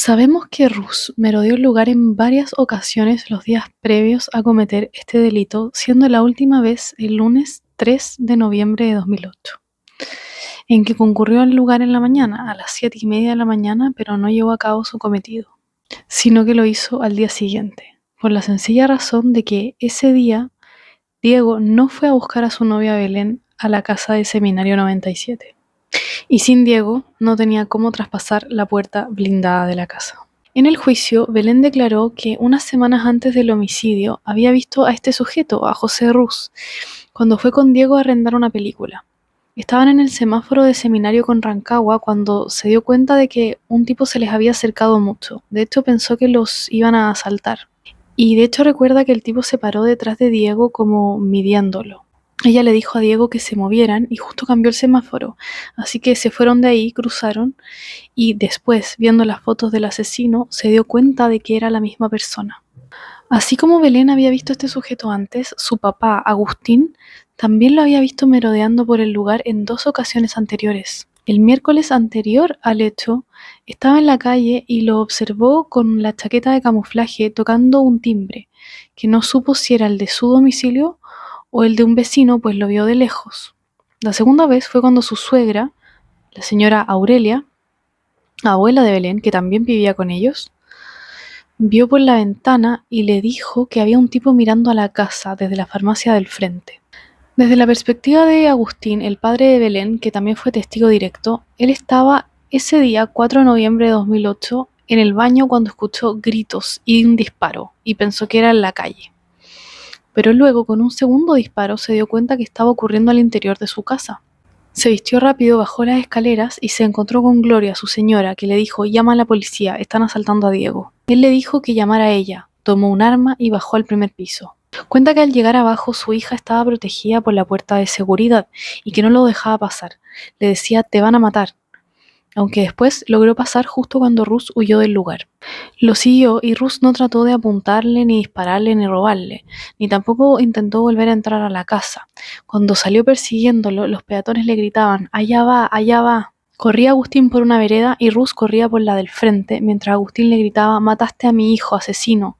Sabemos que Rus merodeó el lugar en varias ocasiones los días previos a cometer este delito, siendo la última vez el lunes 3 de noviembre de 2008, en que concurrió al lugar en la mañana, a las 7:30 de la mañana, pero no llevó a cabo su cometido, sino que lo hizo al día siguiente, por la sencilla razón de que ese día Diego no fue a buscar a su novia Belén a la casa de Seminario 97. Y sin Diego no tenía cómo traspasar la puerta blindada de la casa. En el juicio, Belén declaró que unas semanas antes del homicidio había visto a este sujeto, a José Rus, cuando fue con Diego a arrendar una película. Estaban en el semáforo de Seminario con Rancagua cuando se dio cuenta de que un tipo se les había acercado mucho. De hecho, pensó que los iban a asaltar. Y de hecho recuerda que el tipo se paró detrás de Diego como midiéndolo. Ella le dijo a Diego que se movieran y justo cambió el semáforo, así que se fueron de ahí, cruzaron y después, viendo las fotos del asesino, se dio cuenta de que era la misma persona. Así como Belén había visto a este sujeto antes, su papá, Agustín, también lo había visto merodeando por el lugar en 2 ocasiones anteriores. El miércoles anterior al hecho, estaba en la calle y lo observó con la chaqueta de camuflaje tocando un timbre, que no supo si era el de su domicilio o el de un vecino, pues lo vio de lejos. La segunda vez fue cuando su suegra, la señora Aurelia, abuela de Belén, que también vivía con ellos, vio por la ventana y le dijo que había un tipo mirando a la casa desde la farmacia del frente. Desde la perspectiva de Agustín, el padre de Belén, que también fue testigo directo, él estaba ese día, 4 de noviembre de 2008, en el baño cuando escuchó gritos y un disparo, y pensó que era en la calle. Pero luego, con un segundo disparo, se dio cuenta que estaba ocurriendo al interior de su casa. Se vistió rápido, bajó las escaleras y se encontró con Gloria, su señora, que le dijo: llama a la policía, están asaltando a Diego. Él le dijo que llamara a ella, tomó un arma y bajó al primer piso. Cuenta que al llegar abajo su hija estaba protegida por la puerta de seguridad y que no lo dejaba pasar. Le decía: te van a matar, aunque después logró pasar justo cuando Rus huyó del lugar. Lo siguió y Rus no trató de apuntarle, ni dispararle, ni robarle, ni tampoco intentó volver a entrar a la casa. Cuando salió persiguiéndolo, los peatones le gritaban: allá va, allá va. Corría Agustín por una vereda y Rus corría por la del frente, mientras Agustín le gritaba: mataste a mi hijo, asesino.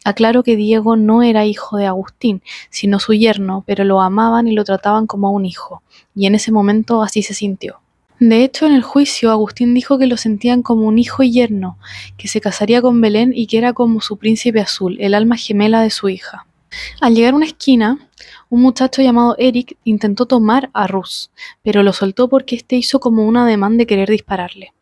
Aclaro que Diego no era hijo de Agustín, sino su yerno, pero lo amaban y lo trataban como a un hijo, y en ese momento así se sintió. De hecho, en el juicio, Agustín dijo que lo sentían como un hijo y yerno, que se casaría con Belén y que era como su príncipe azul, el alma gemela de su hija. Al llegar a una esquina, un muchacho llamado Eric intentó tomar a Rus, pero lo soltó porque éste hizo como un ademán de querer dispararle.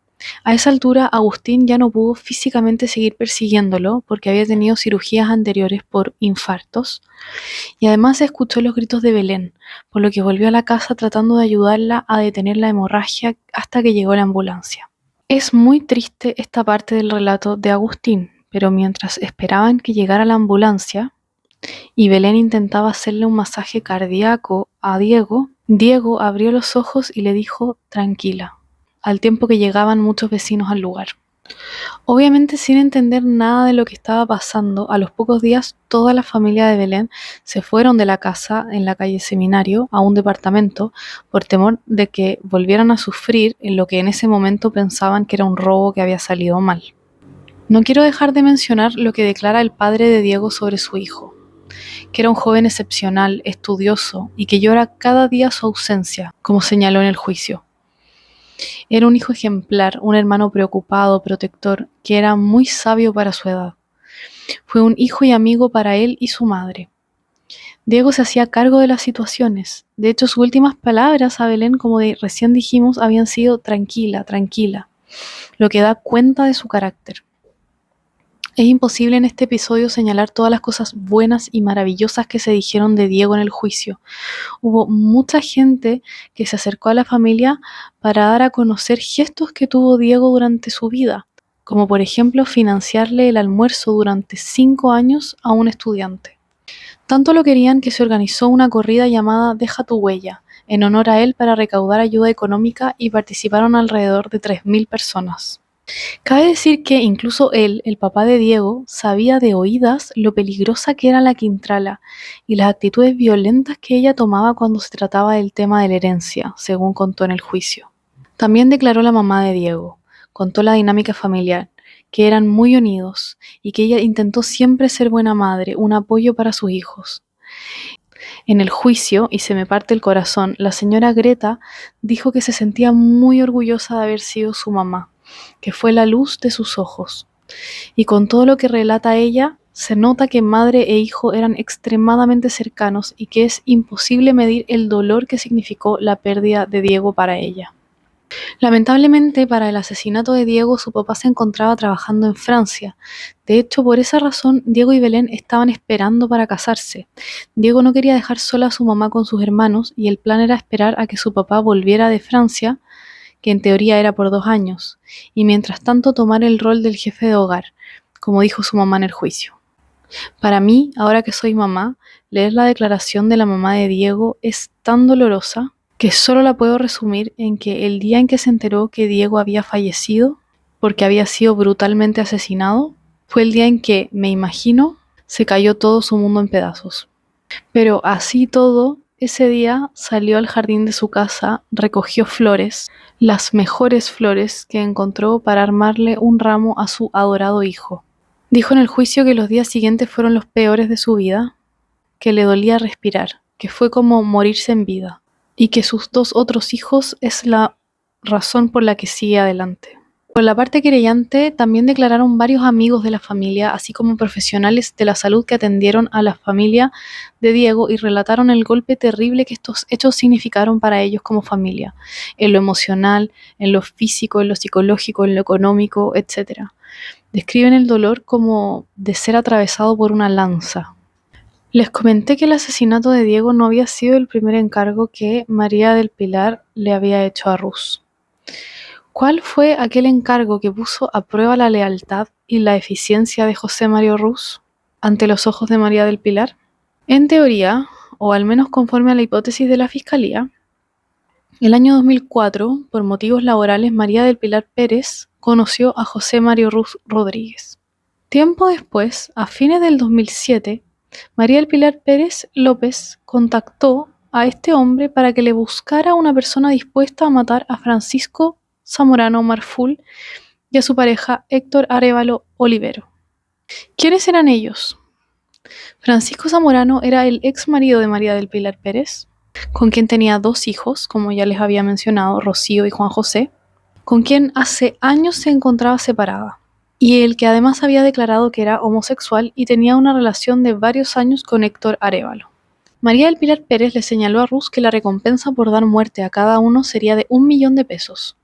A esa altura, Agustín ya no pudo físicamente seguir persiguiéndolo porque había tenido cirugías anteriores por infartos, y además escuchó los gritos de Belén, por lo que volvió a la casa tratando de ayudarla a detener la hemorragia hasta que llegó la ambulancia. Es muy triste esta parte del relato de Agustín, pero mientras esperaban que llegara la ambulancia y Belén intentaba hacerle un masaje cardíaco a Diego, Diego abrió los ojos y le dijo: tranquila, al tiempo que llegaban muchos vecinos al lugar. Obviamente, sin entender nada de lo que estaba pasando, a los pocos días toda la familia de Belén se fueron de la casa en la calle Seminario a un departamento por temor de que volvieran a sufrir en lo que en ese momento pensaban que era un robo que había salido mal. No quiero dejar de mencionar lo que declara el padre de Diego sobre su hijo, que era un joven excepcional, estudioso y que llora cada día su ausencia, como señaló en el juicio. Era un hijo ejemplar, un hermano preocupado, protector, que era muy sabio para su edad. Fue un hijo y amigo para él y su madre. Diego se hacía cargo de las situaciones. De hecho, sus últimas palabras a Belén, como recién dijimos, habían sido: tranquila, tranquila, lo que da cuenta de su carácter. Es imposible en este episodio señalar todas las cosas buenas y maravillosas que se dijeron de Diego en el juicio. Hubo mucha gente que se acercó a la familia para dar a conocer gestos que tuvo Diego durante su vida, como por ejemplo financiarle el almuerzo durante 5 años a un estudiante. Tanto lo querían que se organizó una corrida llamada Deja tu huella, en honor a él, para recaudar ayuda económica, y participaron alrededor de 3.000 personas. Cabe decir que incluso él, el papá de Diego, sabía de oídas lo peligrosa que era la Quintrala y las actitudes violentas que ella tomaba cuando se trataba del tema de la herencia, según contó en el juicio. También declaró la mamá de Diego, contó la dinámica familiar, que eran muy unidos y que ella intentó siempre ser buena madre, un apoyo para sus hijos. En el juicio, y se me parte el corazón, la señora Greta dijo que se sentía muy orgullosa de haber sido su mamá, que fue la luz de sus ojos. Y con todo lo que relata ella, se nota que madre e hijo eran extremadamente cercanos y que es imposible medir el dolor que significó la pérdida de Diego para ella. Lamentablemente, para el asesinato de Diego, su papá se encontraba trabajando en Francia. De hecho, por esa razón, Diego y Belén estaban esperando para casarse. Diego no quería dejar sola a su mamá con sus hermanos y el plan era esperar a que su papá volviera de Francia, que en teoría era por 2 años, y mientras tanto tomar el rol del jefe de hogar, como dijo su mamá en el juicio. Para mí, ahora que soy mamá, leer la declaración de la mamá de Diego es tan dolorosa que solo la puedo resumir en que el día en que se enteró que Diego había fallecido porque había sido brutalmente asesinado, fue el día en que, me imagino, se cayó todo su mundo en pedazos. Pero así todo, ese día salió al jardín de su casa, recogió flores, las mejores flores que encontró para armarle un ramo a su adorado hijo. Dijo en el juicio que los días siguientes fueron los peores de su vida, que le dolía respirar, que fue como morirse en vida, y que sus 2 otros hijos es la razón por la que sigue adelante. Por la parte querellante, también declararon varios amigos de la familia, así como profesionales de la salud que atendieron a la familia de Diego y relataron el golpe terrible que estos hechos significaron para ellos como familia, en lo emocional, en lo físico, en lo psicológico, en lo económico, etc. Describen el dolor como de ser atravesado por una lanza. Les comenté que el asesinato de Diego no había sido el primer encargo que María del Pilar le había hecho a Rus. ¿Cuál fue aquel encargo que puso a prueba la lealtad y la eficiencia de José Mario Rus ante los ojos de María del Pilar? En teoría, o al menos conforme a la hipótesis de la Fiscalía, el año 2004, por motivos laborales, María del Pilar Pérez conoció a José Mario Rus Rodríguez. Tiempo después, a fines del 2007, María del Pilar Pérez López contactó a este hombre para que le buscara una persona dispuesta a matar a Francisco Zamorano Marful y a su pareja Héctor Arévalo Olivero. ¿Quiénes eran ellos? Francisco Zamorano era el ex marido de María del Pilar Pérez, con quien tenía 2 hijos, como ya les había mencionado, Rocío y Juan José, con quien hace años se encontraba separada, y el que además había declarado que era homosexual y tenía una relación de varios años con Héctor Arévalo. María del Pilar Pérez le señaló a Rus que la recompensa por dar muerte a cada uno sería de 1 millón de pesos,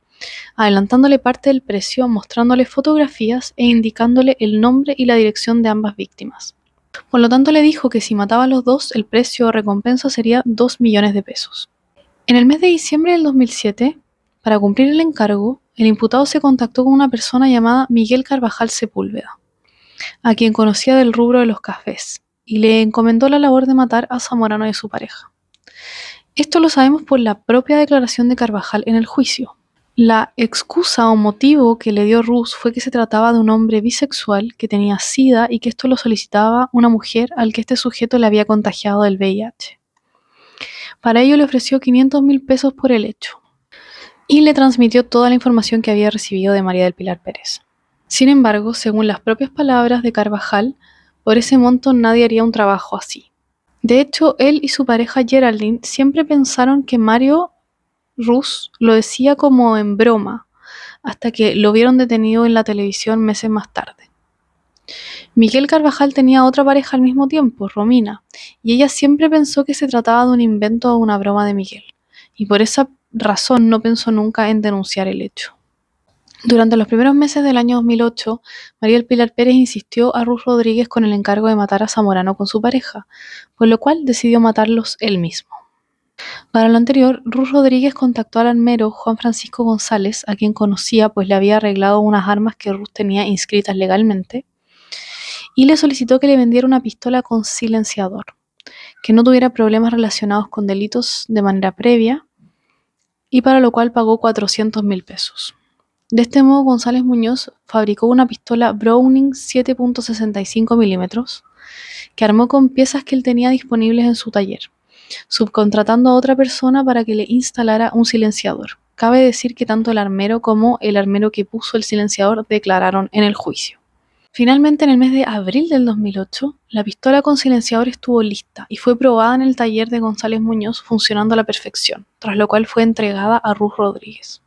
adelantándole parte del precio, mostrándole fotografías e indicándole el nombre y la dirección de ambas víctimas. Por lo tanto, le dijo que si mataba a los 2, el precio o recompensa sería 2 millones de pesos. En el mes de diciembre del 2007, para cumplir el encargo, el imputado se contactó con una persona llamada Miguel Carvajal Sepúlveda, a quien conocía del rubro de los cafés, y le encomendó la labor de matar a Zamorano y a su pareja. Esto lo sabemos por la propia declaración de Carvajal en el juicio. La excusa o motivo que le dio Rus fue que se trataba de un hombre bisexual que tenía SIDA y que esto lo solicitaba una mujer al que este sujeto le había contagiado del VIH. Para ello le ofreció 500.000 pesos por el hecho y le transmitió toda la información que había recibido de María del Pilar Pérez. Sin embargo, según las propias palabras de Carvajal, por ese monto nadie haría un trabajo así. De hecho, él y su pareja Geraldine siempre pensaron que Mario Rus lo decía como en broma, hasta que lo vieron detenido en la televisión meses más tarde. Miguel Carvajal tenía otra pareja al mismo tiempo, Romina, y ella siempre pensó que se trataba de un invento o una broma de Miguel, y por esa razón no pensó nunca en denunciar el hecho. Durante los primeros meses del año 2008, María del Pilar Pérez insistió a Rus Rodríguez con el encargo de matar a Zamorano con su pareja, por lo cual decidió matarlos él mismo. Para lo anterior, Rus Rodríguez contactó al armero Juan Francisco González, a quien conocía pues le había arreglado unas armas que Rus tenía inscritas legalmente, y le solicitó que le vendiera una pistola con silenciador, que no tuviera problemas relacionados con delitos de manera previa, y para lo cual pagó 400.000 pesos. De este modo, González Muñoz fabricó una pistola Browning 7.65 milímetros, que armó con piezas que él tenía disponibles en su taller, subcontratando a otra persona para que le instalara un silenciador, Cabe decir que tanto el armero como el armero que puso el silenciador declararon en el juicio. Finalmente, en el mes de abril del 2008, la pistola con silenciador estuvo lista y fue probada en el taller de González Muñoz funcionando a la perfección, tras lo cual fue entregada a Ruz Rodríguez.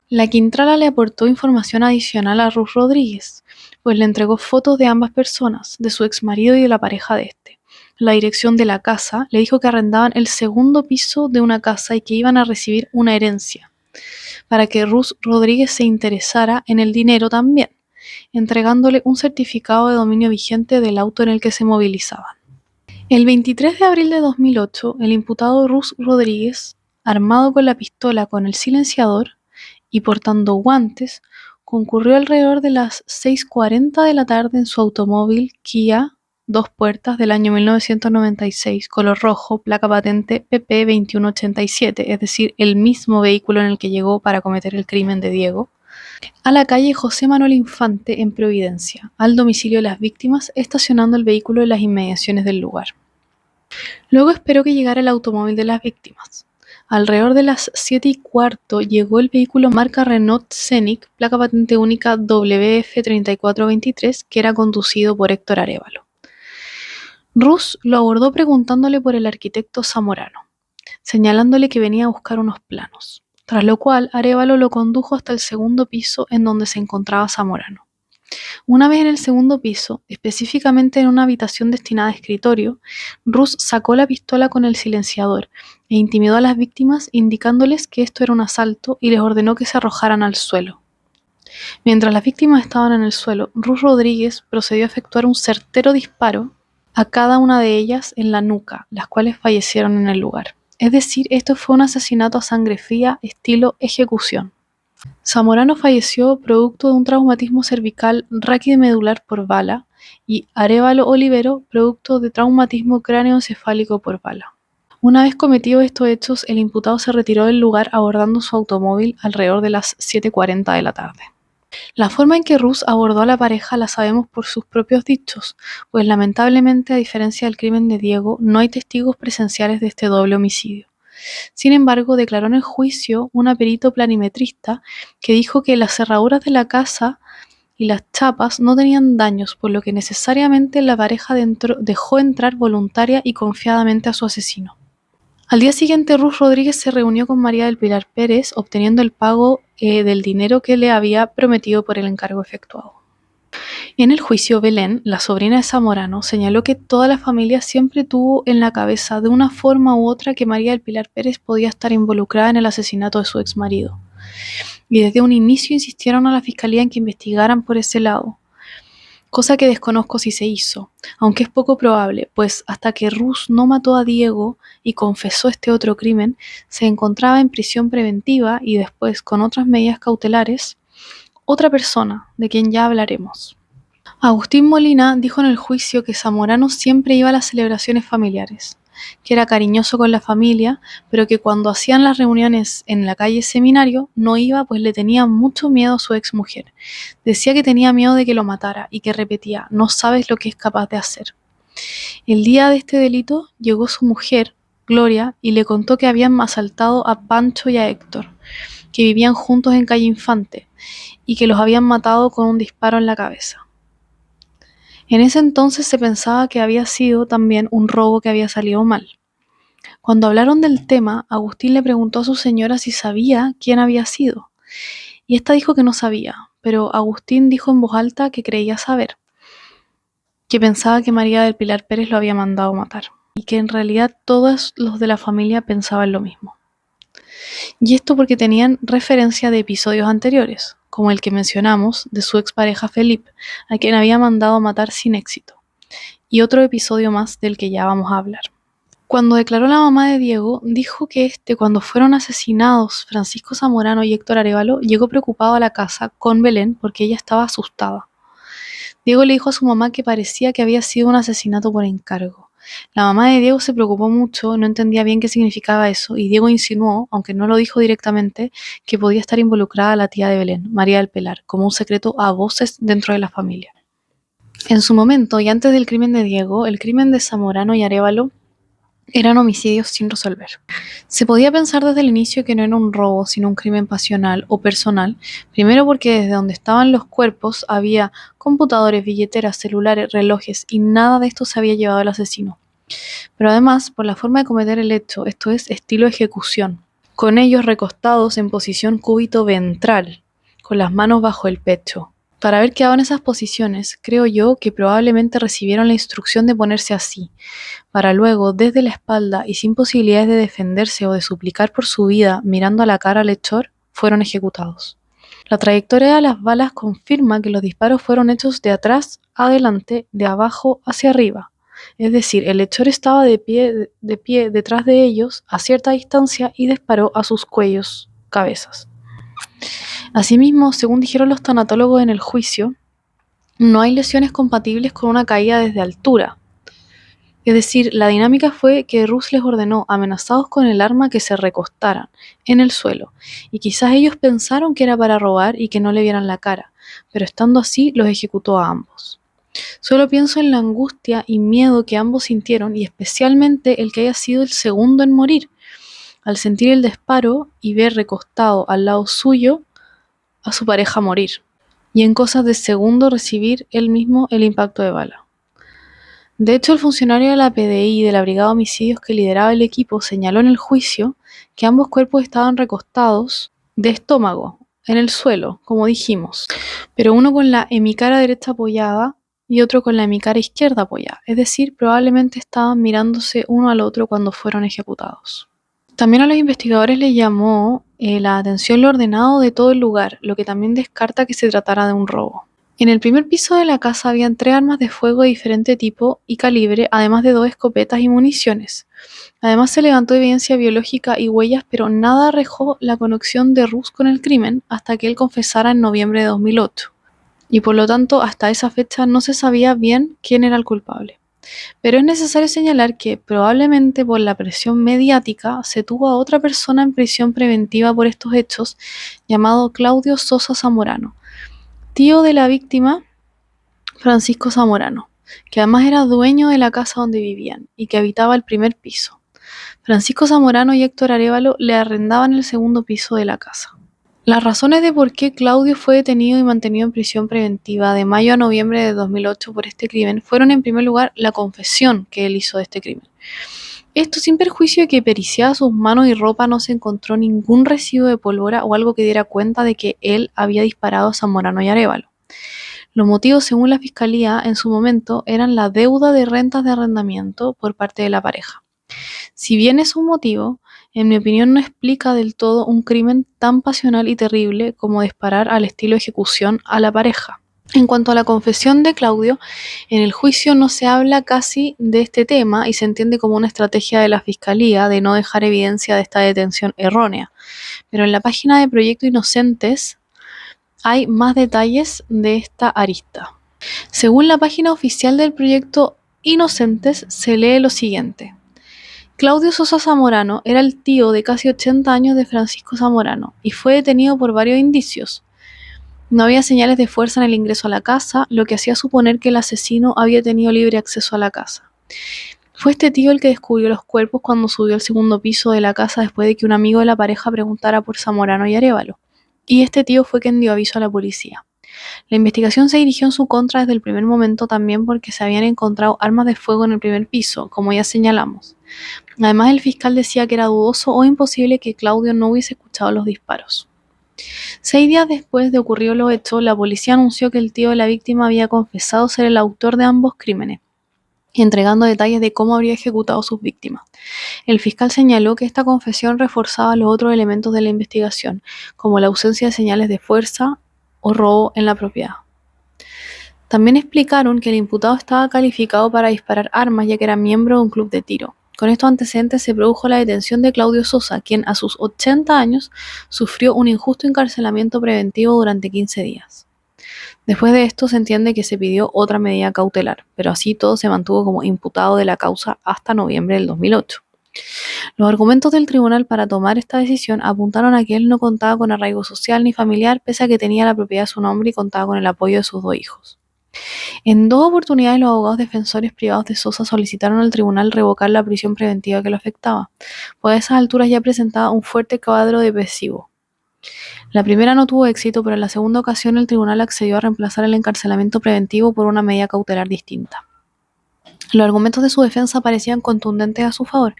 La Quintrala le aportó información adicional a Ruz Rodríguez, pues le entregó fotos de ambas personas, de su exmarido y de la pareja de este. La dirección de la casa le dijo que arrendaban el segundo piso de una casa y que iban a recibir una herencia, para que Ruz Rodríguez se interesara en el dinero también, entregándole un certificado de dominio vigente del auto en el que se movilizaban. El 23 de abril de 2008, el imputado Ruz Rodríguez, armado con la pistola con el silenciador y portando guantes, concurrió alrededor de las 6:40 de la tarde en su automóvil Kia 2 puertas del año 1996, color rojo, placa patente PP 2187, es decir, el mismo vehículo en el que llegó para cometer el crimen de Diego, a la calle José Manuel Infante en Providencia, al domicilio de las víctimas, estacionando el vehículo en las inmediaciones del lugar. Luego esperó que llegara el automóvil de las víctimas. Alrededor de las 7:15 llegó el vehículo marca Renault Scenic, placa patente única WF3423, que era conducido por Héctor Arévalo. Ruz lo abordó preguntándole por el arquitecto Zamorano, señalándole que venía a buscar unos planos, tras lo cual Arévalo lo condujo hasta el segundo piso en donde se encontraba Zamorano. Una vez en el segundo piso, específicamente en una habitación destinada a escritorio, Ruz sacó la pistola con el silenciador e intimidó a las víctimas indicándoles que esto era un asalto y les ordenó que se arrojaran al suelo. Mientras las víctimas estaban en el suelo, Ruz Rodríguez procedió a efectuar un certero disparo a cada una de ellas en la nuca, las cuales fallecieron en el lugar. Es decir, esto fue un asesinato a sangre fría estilo ejecución. Zamorano falleció producto de un traumatismo cervical raquimedular por bala y Arévalo Olivero producto de traumatismo cráneoencefálico por bala. Una vez cometidos estos hechos, el imputado se retiró del lugar abordando su automóvil alrededor de las 7:40 de la tarde. La forma en que Ruz abordó a la pareja la sabemos por sus propios dichos, pues lamentablemente, a diferencia del crimen de Diego, no hay testigos presenciales de este doble homicidio. Sin embargo, declaró en el juicio un perito planimetrista que dijo que las cerraduras de la casa y las chapas no tenían daños, por lo que necesariamente la pareja dejó entrar voluntaria y confiadamente a su asesino. Al día siguiente, Ruz Rodríguez se reunió con María del Pilar Pérez, obteniendo el pago del dinero que le había prometido por el encargo efectuado. En el juicio, Belén, la sobrina de Zamorano, señaló que toda la familia siempre tuvo en la cabeza de una forma u otra que María del Pilar Pérez podía estar involucrada en el asesinato de su exmarido. Y desde un inicio insistieron a la fiscalía en que investigaran por ese lado, cosa que desconozco si se hizo, aunque es poco probable, pues hasta que Ruz no mató a Diego y confesó este otro crimen, se encontraba en prisión preventiva y después, con otras medidas cautelares, otra persona, de quien ya hablaremos. Agustín Molina dijo en el juicio que Zamorano siempre iba a las celebraciones familiares, que era cariñoso con la familia, pero que cuando hacían las reuniones en la calle Seminario no iba pues le tenía mucho miedo a su exmujer. Decía que tenía miedo de que lo matara y que repetía: no sabes lo que es capaz de hacer. El día de este delito llegó su mujer, Gloria, y le contó que habían asaltado a Pancho y a Héctor, que vivían juntos en calle Infante, y que los habían matado con un disparo en la cabeza. En ese entonces se pensaba que había sido también un robo que había salido mal. Cuando hablaron del tema, Agustín le preguntó a su señora si sabía quién había sido, y esta dijo que no sabía, pero Agustín dijo en voz alta que creía saber, que pensaba que María del Pilar Pérez lo había mandado matar, y que en realidad todos los de la familia pensaban lo mismo. Y esto porque tenían referencia de episodios anteriores, como el que mencionamos de su expareja Felipe, a quien había mandado matar sin éxito, y otro episodio más del que ya vamos a hablar. Cuando declaró la mamá de Diego, dijo que cuando fueron asesinados Francisco Zamorano y Héctor Arévalo, llegó preocupado a la casa con Belén porque ella estaba asustada. Diego le dijo a su mamá que parecía que había sido un asesinato por encargo. La mamá de Diego se preocupó mucho, no entendía bien qué significaba eso, y Diego insinuó, aunque no lo dijo directamente, que podía estar involucrada la tía de Belén, María del Pilar, como un secreto a voces dentro de la familia. En su momento, y antes del crimen de Diego, el crimen de Zamorano y Arévalo eran homicidios sin resolver. Se podía pensar desde el inicio que no era un robo, sino un crimen pasional o personal, primero porque desde donde estaban los cuerpos había computadores, billeteras, celulares, relojes y nada de esto se había llevado el asesino. Pero además por la forma de cometer el hecho, esto es estilo ejecución, con ellos recostados en posición cúbito ventral, con las manos bajo el pecho. Para haber quedado en esas posiciones, creo yo que probablemente recibieron la instrucción de ponerse así, para luego, desde la espalda y sin posibilidades de defenderse o de suplicar por su vida mirando a la cara al hechor, fueron ejecutados. La trayectoria de las balas confirma que los disparos fueron hechos de atrás a adelante, de abajo hacia arriba. Es decir, el hechor estaba de pie detrás de ellos a cierta distancia y disparó a sus cuellos, cabezas. Asimismo, según dijeron los tanatólogos en el juicio, no hay lesiones compatibles con una caída desde altura. Es decir, la dinámica fue que Rus les ordenó, amenazados con el arma, que se recostaran en el suelo, y quizás ellos pensaron que era para robar y que no le vieran la cara, pero estando así los ejecutó a ambos. Solo pienso en la angustia y miedo que ambos sintieron, y especialmente el que haya sido el segundo en morir, al sentir el disparo y ver recostado al lado suyo a su pareja morir, y en cosas de segundo recibir él mismo el impacto de bala. De hecho, el funcionario de la PDI y de la Brigada de Homicidios que lideraba el equipo señaló en el juicio que ambos cuerpos estaban recostados de estómago, en el suelo, como dijimos, pero uno con la hemicara derecha apoyada y otro con la hemicara izquierda apoyada, es decir, probablemente estaban mirándose uno al otro cuando fueron ejecutados. También a los investigadores les llamó la atención lo ordenado de todo el lugar, lo que también descarta que se tratara de un robo. En el primer piso de la casa habían 3 armas de fuego de diferente tipo y calibre, además de 2 escopetas y municiones. Además se levantó evidencia biológica y huellas, pero nada arrojó la conexión de Rus con el crimen hasta que él confesara en noviembre de 2008. Y por lo tanto, hasta esa fecha no se sabía bien quién era el culpable. Pero es necesario señalar que probablemente por la presión mediática se tuvo a otra persona en prisión preventiva por estos hechos, llamado Claudio Sosa Zamorano, tío de la víctima Francisco Zamorano, que además era dueño de la casa donde vivían y que habitaba el primer piso. Francisco Zamorano y Héctor Arévalo le arrendaban el segundo piso de la casa. Las razones de por qué Claudio fue detenido y mantenido en prisión preventiva de mayo a noviembre de 2008 por este crimen fueron en primer lugar la confesión que él hizo de este crimen. Esto sin perjuicio de que periciada sus manos y ropa no se encontró ningún residuo de pólvora o algo que diera cuenta de que él había disparado a Zamorano y Arévalo. Los motivos, según la fiscalía, en su momento eran la deuda de rentas de arrendamiento por parte de la pareja. Si bien es un motivo, en mi opinión no explica del todo un crimen tan pasional y terrible como disparar al estilo ejecución a la pareja. En cuanto a la confesión de Claudio, en el juicio no se habla casi de este tema y se entiende como una estrategia de la fiscalía de no dejar evidencia de esta detención errónea. Pero en la página de Proyecto Inocentes hay más detalles de esta arista. Según la página oficial del Proyecto Inocentes se lee lo siguiente. Claudio Sosa Zamorano era el tío de casi 80 años de Francisco Zamorano y fue detenido por varios indicios. No había señales de fuerza en el ingreso a la casa, lo que hacía suponer que el asesino había tenido libre acceso a la casa. Fue este tío el que descubrió los cuerpos cuando subió al segundo piso de la casa después de que un amigo de la pareja preguntara por Zamorano y Arévalo. Y este tío fue quien dio aviso a la policía. La investigación se dirigió en su contra desde el primer momento también porque se habían encontrado armas de fuego en el primer piso, como ya señalamos. Además, el fiscal decía que era dudoso o imposible que Claudio no hubiese escuchado los disparos. 6 días después de ocurrido los hechos, la policía anunció que el tío de la víctima había confesado ser el autor de ambos crímenes, entregando detalles de cómo habría ejecutado sus víctimas. El fiscal señaló que esta confesión reforzaba los otros elementos de la investigación, como la ausencia de señales de fuerza o robo en la propiedad. También explicaron que el imputado estaba calificado para disparar armas ya que era miembro de un club de tiro. Con estos antecedentes se produjo la detención de Claudio Sosa, quien a sus 80 años sufrió un injusto encarcelamiento preventivo durante 15 días. Después de esto se entiende que se pidió otra medida cautelar, pero así todo se mantuvo como imputado de la causa hasta noviembre del 2008. Los argumentos del tribunal para tomar esta decisión apuntaron a que él no contaba con arraigo social ni familiar, pese a que tenía la propiedad a su nombre y contaba con el apoyo de sus 2 hijos. En 2 oportunidades los abogados defensores privados de Sosa solicitaron al tribunal revocar la prisión preventiva que lo afectaba, pues a esas alturas ya presentaba un fuerte cuadro depresivo. La primera no tuvo éxito, pero en la segunda ocasión el tribunal accedió a reemplazar el encarcelamiento preventivo por una medida cautelar distinta. Los argumentos de su defensa parecían contundentes a su favor,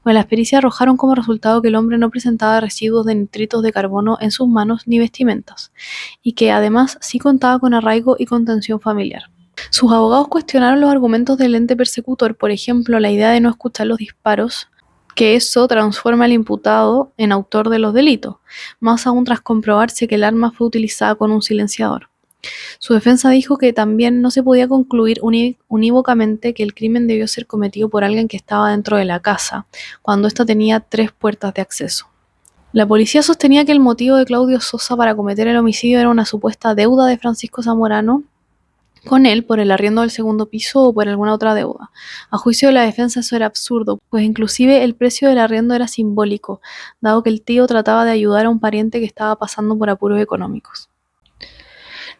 pues las pericias arrojaron como resultado que el hombre no presentaba residuos de nitritos de carbono en sus manos ni vestimentas, y que además sí contaba con arraigo y contención familiar. Sus abogados cuestionaron los argumentos del ente persecutor, por ejemplo, la idea de no escuchar los disparos, que eso transforma al imputado en autor de los delitos, más aún tras comprobarse que el arma fue utilizada con un silenciador. Su defensa dijo que también no se podía concluir unívocamente que el crimen debió ser cometido por alguien que estaba dentro de la casa, cuando ésta tenía 3 puertas de acceso. La policía sostenía que el motivo de Claudio Sosa para cometer el homicidio era una supuesta deuda de Francisco Zamorano con él por el arriendo del segundo piso o por alguna otra deuda. A juicio de la defensa eso era absurdo, pues inclusive el precio del arriendo era simbólico, dado que el tío trataba de ayudar a un pariente que estaba pasando por apuros económicos.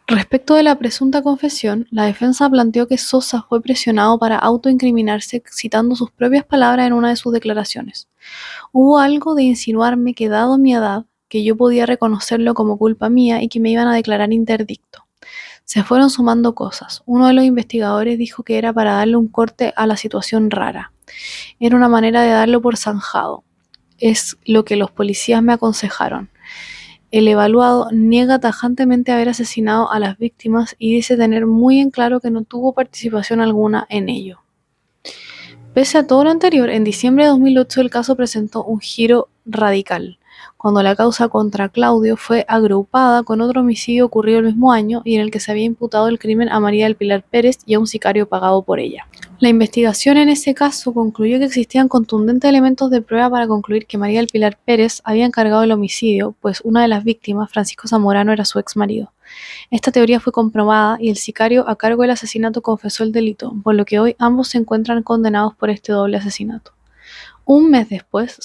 Respecto de la presunta confesión, la defensa planteó que Sosa fue presionado para autoincriminarse citando sus propias palabras en una de sus declaraciones. Hubo algo de insinuarme que dado mi edad, que yo podía reconocerlo como culpa mía y que me iban a declarar interdicto. Se fueron sumando cosas. Uno de los investigadores dijo que era para darle un corte a la situación rara. Era una manera de darlo por zanjado. Es lo que los policías me aconsejaron. El evaluado niega tajantemente haber asesinado a las víctimas y dice tener muy en claro que no tuvo participación alguna en ello. Pese a todo lo anterior, en diciembre de 2008 el caso presentó un giro radical, cuando la causa contra Claudio fue agrupada con otro homicidio ocurrido el mismo año y en el que se había imputado el crimen a María del Pilar Pérez y a un sicario pagado por ella. La investigación en ese caso concluyó que existían contundentes elementos de prueba para concluir que María del Pilar Pérez había encargado el homicidio, pues una de las víctimas, Francisco Zamorano, era su ex marido. Esta teoría fue comprobada y el sicario a cargo del asesinato confesó el delito, por lo que hoy ambos se encuentran condenados por este doble asesinato. Un mes después,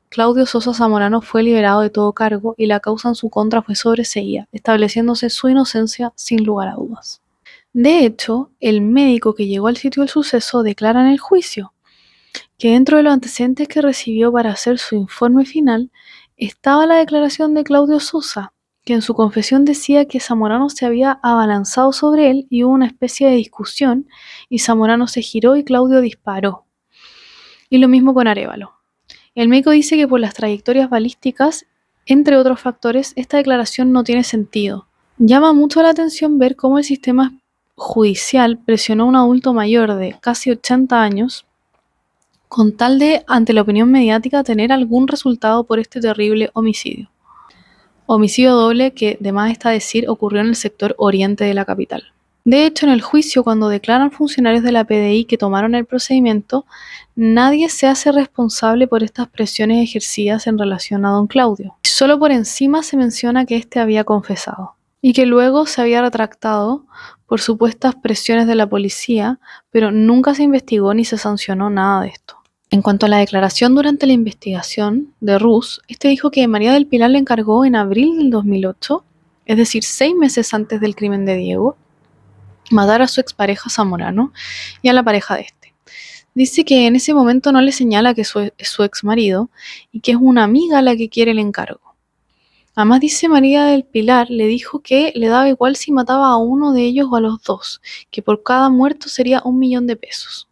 Claudio Sosa Zamorano fue liberado de todo cargo y la causa en su contra fue sobreseída, estableciéndose su inocencia sin lugar a dudas. De hecho, el médico que llegó al sitio del suceso declara en el juicio que dentro de los antecedentes que recibió para hacer su informe final estaba la declaración de Claudio Sosa, que en su confesión decía que Zamorano se había abalanzado sobre él y hubo una especie de discusión y Zamorano se giró y Claudio disparó. Y lo mismo con Arévalo. El médico dice que por las trayectorias balísticas, entre otros factores, esta declaración no tiene sentido. Llama mucho la atención ver cómo el sistema judicial presionó a un adulto mayor de casi 80 años con tal de, ante la opinión mediática, tener algún resultado por este terrible homicidio. Homicidio doble que, de más está decir, ocurrió en el sector oriente de la capital. De hecho, en el juicio, cuando declaran funcionarios de la PDI que tomaron el procedimiento, nadie se hace responsable por estas presiones ejercidas en relación a don Claudio. Solo por encima se menciona que éste había confesado y que luego se había retractado por supuestas presiones de la policía, pero nunca se investigó ni se sancionó nada de esto. En cuanto a la declaración durante la investigación de Rus, este dijo que María del Pilar le encargó en abril del 2008, es decir, 6 meses antes del crimen de Diego, matar a su expareja Zamorano y a la pareja de este. Dice que en ese momento no le señala que es su exmarido y que es una amiga la que quiere el encargo. Además dice María del Pilar le dijo que le daba igual si mataba a uno de ellos o a los dos, que por cada muerto sería 1 millón de pesos.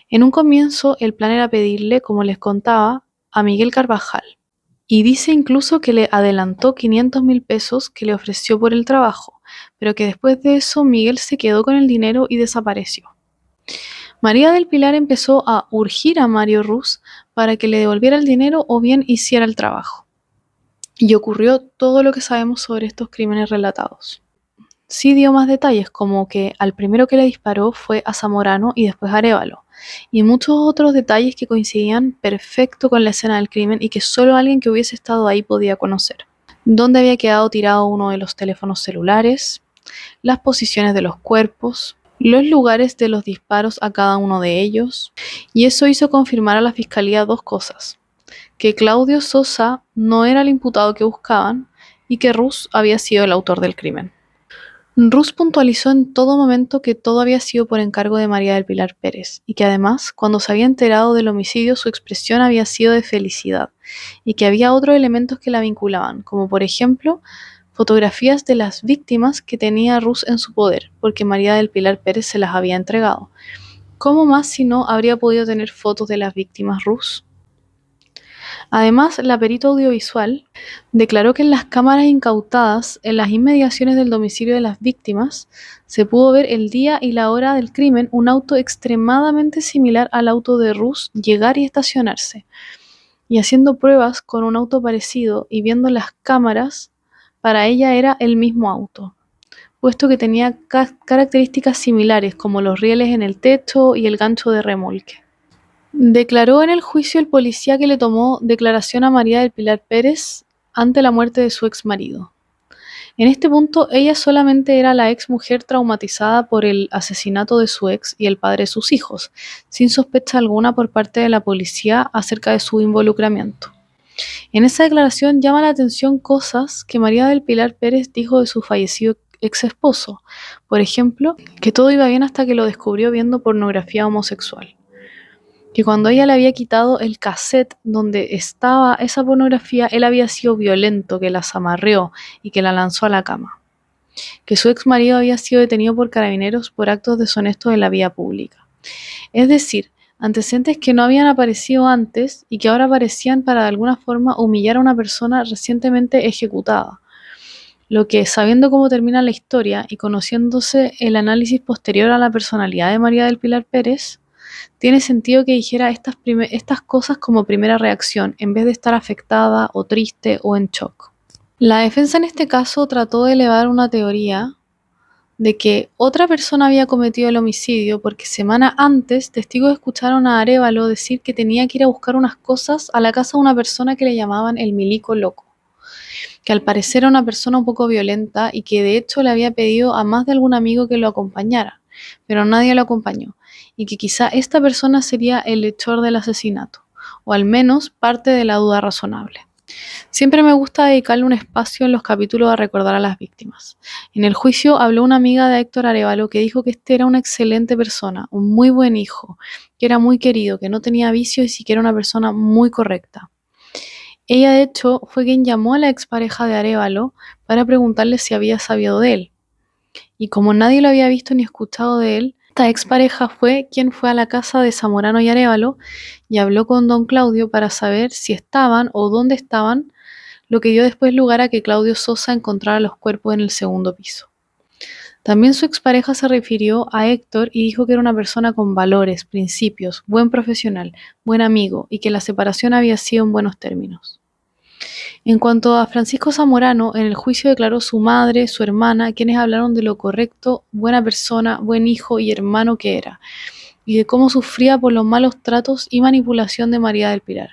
En un comienzo el plan era pedirle, como les contaba, a Miguel Carvajal. Y dice incluso que le adelantó 500.000 pesos que le ofreció por el trabajo, pero que después de eso Miguel se quedó con el dinero y desapareció. María del Pilar empezó a urgir a Mario Rus para que le devolviera el dinero o bien hiciera el trabajo. Y ocurrió todo lo que sabemos sobre estos crímenes relatados. Sí dio más detalles, como que al primero que le disparó fue a Zamorano y después a Arévalo, y muchos otros detalles que coincidían perfecto con la escena del crimen y que solo alguien que hubiese estado ahí podía conocer. Dónde había quedado tirado uno de los teléfonos celulares, las posiciones de los cuerpos, los lugares de los disparos a cada uno de ellos, y eso hizo confirmar a la fiscalía 2 cosas: que Claudio Sosa no era el imputado que buscaban y que Rus había sido el autor del crimen. Rus puntualizó en todo momento que todo había sido por encargo de María del Pilar Pérez y que además, cuando se había enterado del homicidio, su expresión había sido de felicidad y que había otros elementos que la vinculaban, como por ejemplo fotografías de las víctimas que tenía Rus en su poder, porque María del Pilar Pérez se las había entregado. ¿Cómo más si no habría podido tener fotos de las víctimas Rus? Además, la perito audiovisual declaró que en las cámaras incautadas en las inmediaciones del domicilio de las víctimas se pudo ver el día y la hora del crimen un auto extremadamente similar al auto de Rus llegar y estacionarse. Y haciendo pruebas con un auto parecido y viendo las cámaras, para ella era el mismo auto, puesto que tenía características similares como los rieles en el techo y el gancho de remolque. Declaró en el juicio el policía que le tomó declaración a María del Pilar Pérez ante la muerte de su ex marido. En este punto, ella solamente era la ex mujer traumatizada por el asesinato de su ex y el padre de sus hijos, sin sospecha alguna por parte de la policía acerca de su involucramiento. En esa declaración llama la atención cosas que María del Pilar Pérez dijo de su fallecido ex esposo. Por ejemplo, que todo iba bien hasta que lo descubrió viendo pornografía homosexual, que cuando ella le había quitado el cassette donde estaba esa pornografía, él había sido violento, que la zamarreó y que la lanzó a la cama, que su ex marido había sido detenido por carabineros por actos deshonestos en la vía pública. Es decir, antecedentes que no habían aparecido antes y que ahora aparecían para de alguna forma humillar a una persona recientemente ejecutada. Lo que, sabiendo cómo termina la historia y conociéndose el análisis posterior a la personalidad de María del Pilar Pérez, tiene sentido que dijera estas cosas como primera reacción, en vez de estar afectada o triste o en shock. La defensa en este caso trató de elevar una teoría de que otra persona había cometido el homicidio porque semanas antes testigos escucharon a Arévalo decir que tenía que ir a buscar unas cosas a la casa de una persona que le llamaban el milico loco, que al parecer era una persona un poco violenta y que de hecho le había pedido a más de algún amigo que lo acompañara, pero nadie lo acompañó, y que quizá esta persona sería el hechor del asesinato, o al menos parte de la duda razonable. Siempre me gusta dedicarle un espacio en los capítulos a recordar a las víctimas. En el juicio habló una amiga de Héctor Arévalo que dijo que este era una excelente persona, un muy buen hijo, que era muy querido, que no tenía vicios y que era una persona muy correcta. Ella, de hecho, fue quien llamó a la expareja de Arévalo para preguntarle si había sabido de él. Y como nadie lo había visto ni escuchado de él, esta expareja fue quien fue a la casa de Zamorano y Arévalo y habló con don Claudio para saber si estaban o dónde estaban, lo que dio después lugar a que Claudio Sosa encontrara los cuerpos en el segundo piso. También su expareja se refirió a Héctor y dijo que era una persona con valores, principios, buen profesional, buen amigo y que la separación había sido en buenos términos. En cuanto a Francisco Zamorano, en el juicio declaró su madre, su hermana, quienes hablaron de lo correcto, buena persona, buen hijo y hermano que era, y de cómo sufría por los malos tratos y manipulación de María del Pilar,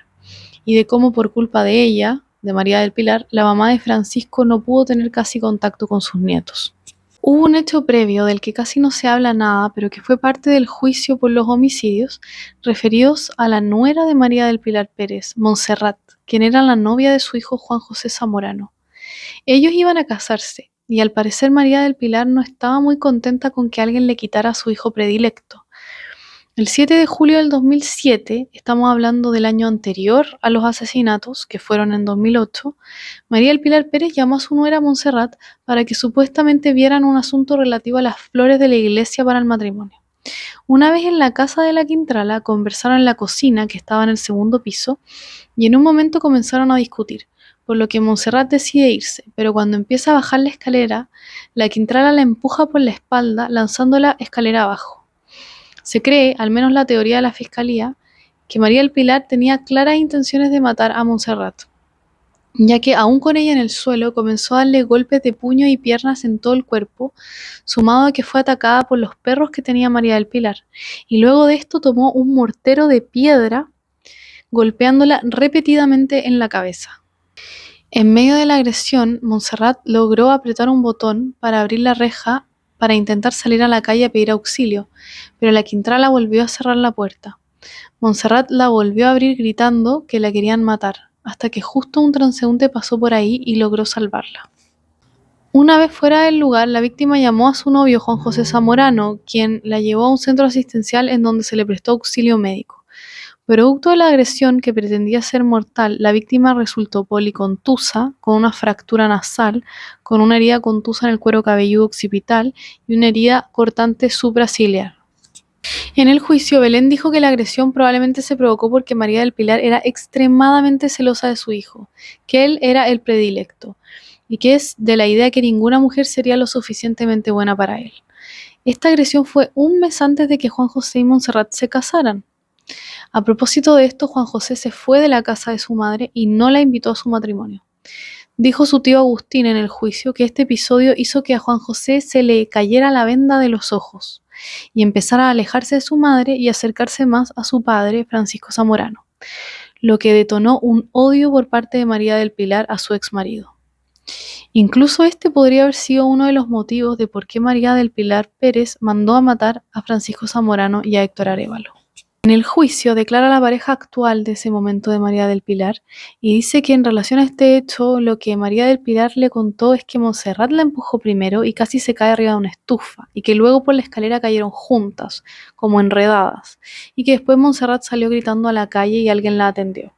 y de cómo por culpa de ella, de María del Pilar, la mamá de Francisco no pudo tener casi contacto con sus nietos. Hubo un hecho previo del que casi no se habla nada, pero que fue parte del juicio por los homicidios, referidos a la nuera de María del Pilar Pérez, Montserrat, quien era la novia de su hijo Juan José Zamorano. Ellos iban a casarse, y al parecer María del Pilar no estaba muy contenta con que alguien le quitara a su hijo predilecto. El 7 de julio del 2007, estamos hablando del año anterior a los asesinatos, que fueron en 2008, María del Pilar Pérez llamó a su nuera Montserrat para que supuestamente vieran un asunto relativo a las flores de la iglesia para el matrimonio. Una vez en la casa de la Quintrala, conversaron en la cocina, que estaba en el segundo piso, y en un momento comenzaron a discutir, por lo que Montserrat decide irse, pero cuando empieza a bajar la escalera, la Quintrala la empuja por la espalda, lanzándola escalera abajo. Se cree, al menos la teoría de la fiscalía, que María del Pilar tenía claras intenciones de matar a Montserrat, ya que aún con ella en el suelo comenzó a darle golpes de puño y piernas en todo el cuerpo, sumado a que fue atacada por los perros que tenía María del Pilar, y luego de esto tomó un mortero de piedra golpeándola repetidamente en la cabeza. En medio de la agresión, Montserrat logró apretar un botón para abrir la reja para intentar salir a la calle a pedir auxilio, pero la Quintrala volvió a cerrar la puerta. Montserrat la volvió a abrir gritando que la querían matar, hasta que justo un transeúnte pasó por ahí y logró salvarla. Una vez fuera del lugar, la víctima llamó a su novio Juan José Zamorano, quien la llevó a un centro asistencial en donde se le prestó auxilio médico. Producto de la agresión que pretendía ser mortal, la víctima resultó policontusa, con una fractura nasal, con una herida contusa en el cuero cabelludo occipital y una herida cortante supraciliar. En el juicio, Belén dijo que la agresión probablemente se provocó porque María del Pilar era extremadamente celosa de su hijo, que él era el predilecto, y que es de la idea que ninguna mujer sería lo suficientemente buena para él. Esta agresión fue un mes antes de que Juan José y Montserrat se casaran. A propósito de esto, Juan José se fue de la casa de su madre y no la invitó a su matrimonio. Dijo su tío Agustín en el juicio que este episodio hizo que a Juan José se le cayera la venda de los ojos y empezara a alejarse de su madre y acercarse más a su padre, Francisco Zamorano, lo que detonó un odio por parte de María del Pilar a su exmarido. Incluso este podría haber sido uno de los motivos de por qué María del Pilar Pérez mandó a matar a Francisco Zamorano y a Héctor Arévalo. En el juicio declara la pareja actual de ese momento de María del Pilar y dice que en relación a este hecho lo que María del Pilar le contó es que Montserrat la empujó primero y casi se cae arriba de una estufa y que luego por la escalera cayeron juntas, como enredadas, y que después Montserrat salió gritando a la calle y alguien la atendió.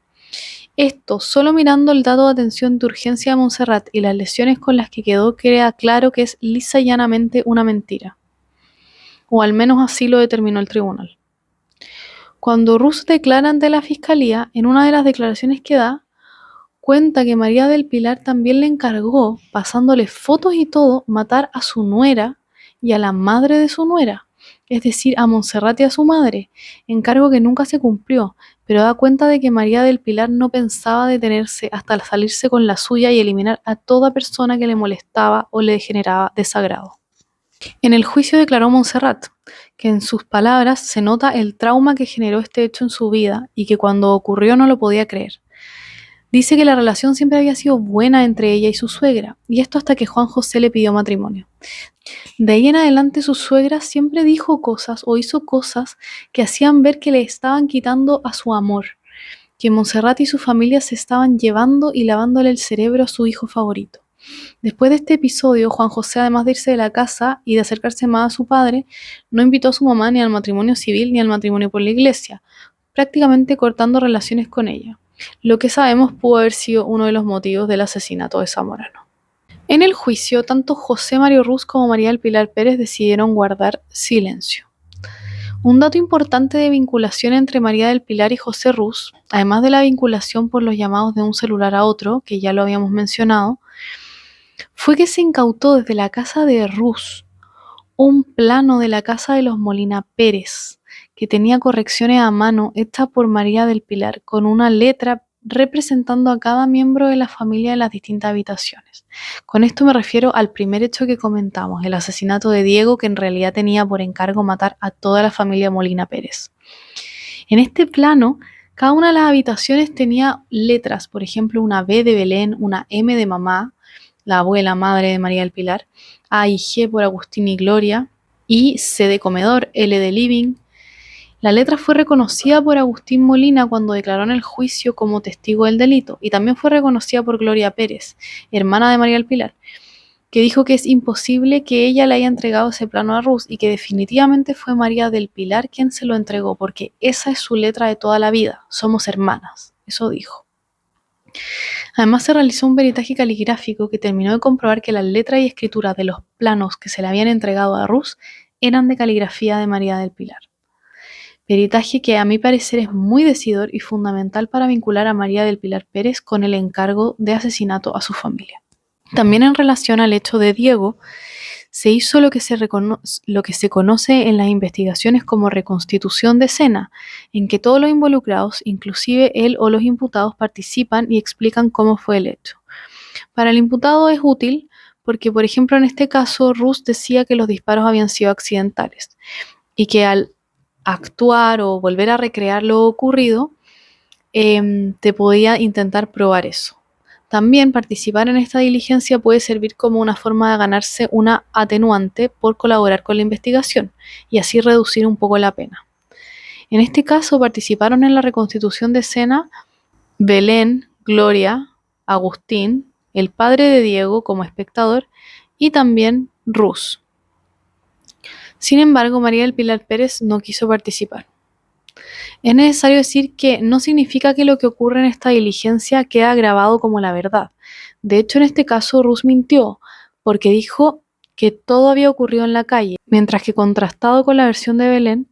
Esto, solo mirando el dato de atención de urgencia de Montserrat y las lesiones con las que quedó, queda claro que es lisa y llanamente una mentira. O al menos así lo determinó el tribunal. Cuando Rus declara ante la fiscalía, en una de las declaraciones que da, cuenta que María del Pilar también le encargó, pasándole fotos y todo, matar a su nuera y a la madre de su nuera, es decir, a Montserrat y a su madre, encargo que nunca se cumplió, pero da cuenta de que María del Pilar no pensaba detenerse hasta salirse con la suya y eliminar a toda persona que le molestaba o le generaba desagrado. En el juicio declaró Montserrat que en sus palabras se nota el trauma que generó este hecho en su vida y que cuando ocurrió no lo podía creer. Dice que la relación siempre había sido buena entre ella y su suegra, y esto hasta que Juan José le pidió matrimonio. De ahí en adelante su suegra siempre dijo cosas o hizo cosas que hacían ver que le estaban quitando a su amor, que Montserrat y su familia se estaban llevando y lavándole el cerebro a su hijo favorito. Después de este episodio, Juan José, además de irse de la casa y de acercarse más a su padre, no invitó a su mamá ni al matrimonio civil ni al matrimonio por la iglesia, prácticamente cortando relaciones con ella, lo que sabemos pudo haber sido uno de los motivos del asesinato de Zamorano. En el juicio, tanto José Mario Ruz como María del Pilar Pérez decidieron guardar silencio. Un dato importante de vinculación entre María del Pilar y José Ruz, además de la vinculación por los llamados de un celular a otro, que ya lo habíamos mencionado, fue que se incautó desde la casa de Ruz un plano de la casa de los Molina Pérez, que tenía correcciones a mano hechas por María del Pilar, con una letra representando a cada miembro de la familia en las distintas habitaciones. Con esto me refiero al primer hecho que comentamos, el asesinato de Diego, que en realidad tenía por encargo matar a toda la familia Molina Pérez. En este plano, cada una de las habitaciones tenía letras, por ejemplo, una B de Belén, una M de mamá, la abuela madre de María del Pilar, A y G por Agustín y Gloria, y C de comedor, L de living. La letra fue reconocida por Agustín Molina cuando declaró en el juicio como testigo del delito, y también fue reconocida por Gloria Pérez, hermana de María del Pilar, que dijo que es imposible que ella le haya entregado ese plano a Ruz y que definitivamente fue María del Pilar quien se lo entregó, porque esa es su letra de toda la vida, somos hermanas, eso dijo. Además se realizó un peritaje caligráfico que terminó de comprobar que las letras y escrituras de los planos que se le habían entregado a Ruz eran de caligrafía de María del Pilar. Peritaje que a mi parecer es muy decidor y fundamental para vincular a María del Pilar Pérez con el encargo de asesinato a su familia. También en relación al hecho de Diego, se hizo lo que se conoce en las investigaciones como reconstitución de escena, en que todos los involucrados, inclusive él o los imputados, participan y explican cómo fue el hecho. Para el imputado es útil porque, por ejemplo, en este caso, Ruz decía que los disparos habían sido accidentales y que al actuar o volver a recrear lo ocurrido, te podía intentar probar eso. También participar en esta diligencia puede servir como una forma de ganarse una atenuante por colaborar con la investigación y así reducir un poco la pena. En este caso participaron en la reconstitución de escena Belén, Gloria, Agustín, el padre de Diego como espectador y también Rus. Sin embargo, María del Pilar Pérez no quiso participar. Es necesario decir que no significa que lo que ocurre en esta diligencia queda grabado como la verdad. De hecho, en este caso, Rus mintió, porque dijo que todo había ocurrido en la calle, mientras que contrastado con la versión de Belén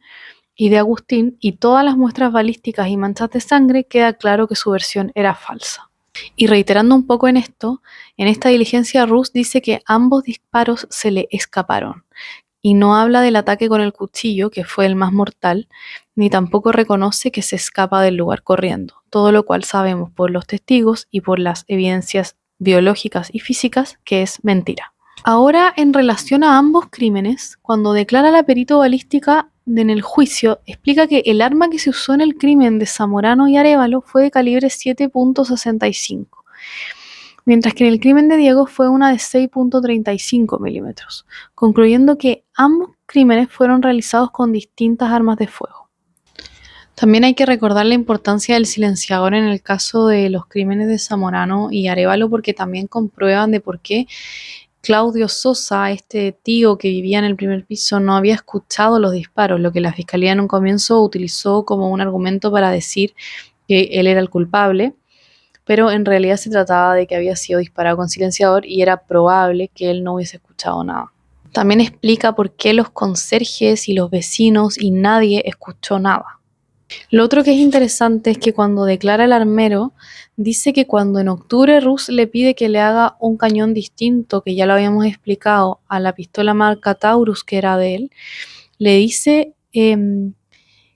y de Agustín y todas las muestras balísticas y manchas de sangre, queda claro que su versión era falsa. Y reiterando un poco en esto, en esta diligencia Rus dice que ambos disparos se le escaparon, y no habla del ataque con el cuchillo, que fue el más mortal, ni tampoco reconoce que se escapa del lugar corriendo, todo lo cual sabemos por los testigos y por las evidencias biológicas y físicas que es mentira. Ahora, en relación a ambos crímenes, cuando declara la perito balística en el juicio, explica que el arma que se usó en el crimen de Zamorano y Arévalo fue de calibre 7.65, mientras que en el crimen de Diego fue una de 6.35 milímetros, concluyendo que ambos crímenes fueron realizados con distintas armas de fuego. También hay que recordar la importancia del silenciador en el caso de los crímenes de Zamorano y Arévalo, porque también comprueban de por qué Claudio Sosa, este tío que vivía en el primer piso, no había escuchado los disparos, lo que la fiscalía en un comienzo utilizó como un argumento para decir que él era el culpable, pero en realidad se trataba de que había sido disparado con silenciador y era probable que él no hubiese escuchado nada. También explica por qué los conserjes y los vecinos y nadie escuchó nada. Lo otro que es interesante es que cuando declara el armero, dice que cuando en octubre Rus le pide que le haga un cañón distinto, que ya lo habíamos explicado, a la pistola marca Taurus que era de él, le dice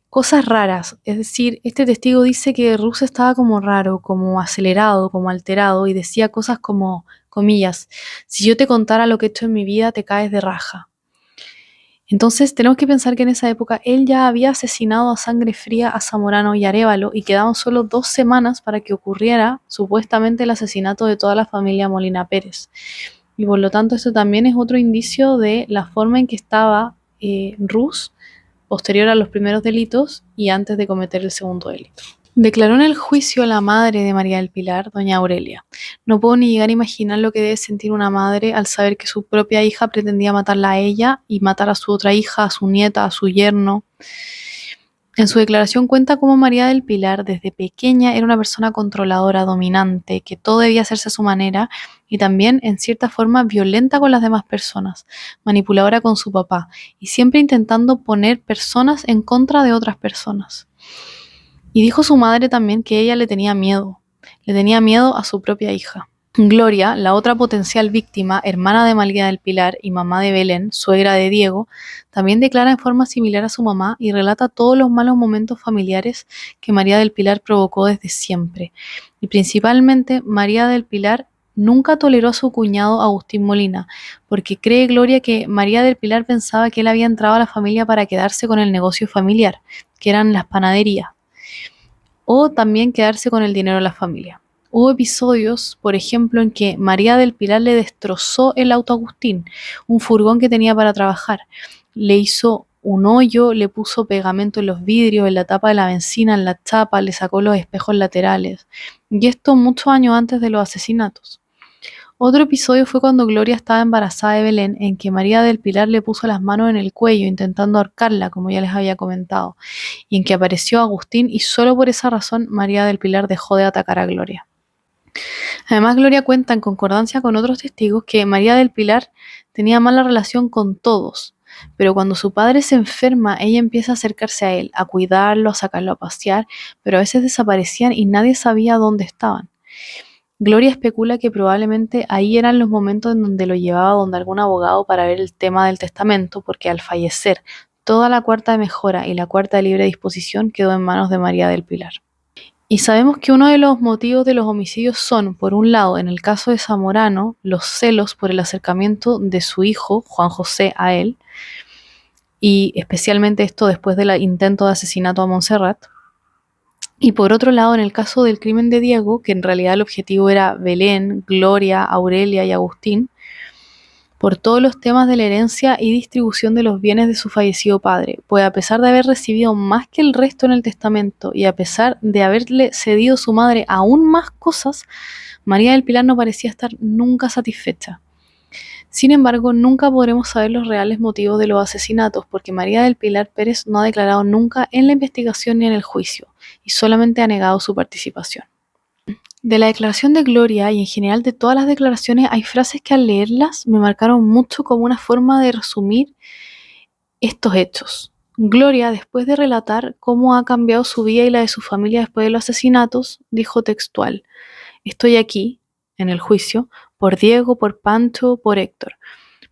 cosas raras. Es decir, este testigo dice que Rus estaba como raro, como acelerado, como alterado, y decía cosas como, comillas, si yo te contara lo que he hecho en mi vida, te caes de raja. Entonces tenemos que pensar que en esa época él ya había asesinado a sangre fría a Zamorano y Arévalo y quedaban solo 2 semanas para que ocurriera supuestamente el asesinato de toda la familia Molina Pérez. Y por lo tanto esto también es otro indicio de la forma en que estaba Rus posterior a los primeros delitos y antes de cometer el segundo delito. Declaró en el juicio la madre de María del Pilar, doña Aurelia. No puedo ni llegar a imaginar lo que debe sentir una madre al saber que su propia hija pretendía matarla a ella y matar a su otra hija, a su nieta, a su yerno. En su declaración cuenta cómo María del Pilar desde pequeña era una persona controladora, dominante, que todo debía hacerse a su manera y también en cierta forma violenta con las demás personas, manipuladora con su papá y siempre intentando poner personas en contra de otras personas. Y dijo su madre también que ella le tenía miedo a su propia hija. Gloria, la otra potencial víctima, hermana de María del Pilar y mamá de Belén, suegra de Diego, también declara en forma similar a su mamá y relata todos los malos momentos familiares que María del Pilar provocó desde siempre. Y principalmente María del Pilar nunca toleró a su cuñado Agustín Molina, porque cree Gloria que María del Pilar pensaba que él había entrado a la familia para quedarse con el negocio familiar, que eran las panaderías, o también quedarse con el dinero de la familia. Hubo episodios, por ejemplo, en que María del Pilar le destrozó el auto a Agustín, un furgón que tenía para trabajar. Le hizo un hoyo, le puso pegamento en los vidrios, en la tapa de la benzina, en la chapa, le sacó los espejos laterales. Y esto muchos años antes de los asesinatos. Otro episodio fue cuando Gloria estaba embarazada de Belén, en que María del Pilar le puso las manos en el cuello intentando ahorcarla, como ya les había comentado, y en que apareció Agustín y solo por esa razón María del Pilar dejó de atacar a Gloria. Además, Gloria cuenta en concordancia con otros testigos que María del Pilar tenía mala relación con todos, pero cuando su padre se enferma, ella empieza a acercarse a él, a cuidarlo, a sacarlo a pasear, pero a veces desaparecían y nadie sabía dónde estaban. Gloria especula que probablemente ahí eran los momentos en donde lo llevaba donde algún abogado para ver el tema del testamento, porque al fallecer toda la cuarta de mejora y la cuarta de libre disposición quedó en manos de María del Pilar. Y sabemos que uno de los motivos de los homicidios son, por un lado, en el caso de Zamorano, los celos por el acercamiento de su hijo, Juan José, a él, y especialmente esto después del intento de asesinato a Montserrat. Y por otro lado, en el caso del crimen de Diego, que en realidad el objetivo era Belén, Gloria, Aurelia y Agustín, por todos los temas de la herencia y distribución de los bienes de su fallecido padre, pues a pesar de haber recibido más que el resto en el testamento y a pesar de haberle cedido su madre aún más cosas, María del Pilar no parecía estar nunca satisfecha. Sin embargo, nunca podremos saber los reales motivos de los asesinatos porque María del Pilar Pérez no ha declarado nunca en la investigación ni en el juicio y solamente ha negado su participación. De la declaración de Gloria y en general de todas las declaraciones hay frases que al leerlas me marcaron mucho como una forma de resumir estos hechos. Gloria, después de relatar cómo ha cambiado su vida y la de su familia después de los asesinatos, dijo textual: "Estoy aquí, en el juicio, por Diego, por Pancho, por Héctor,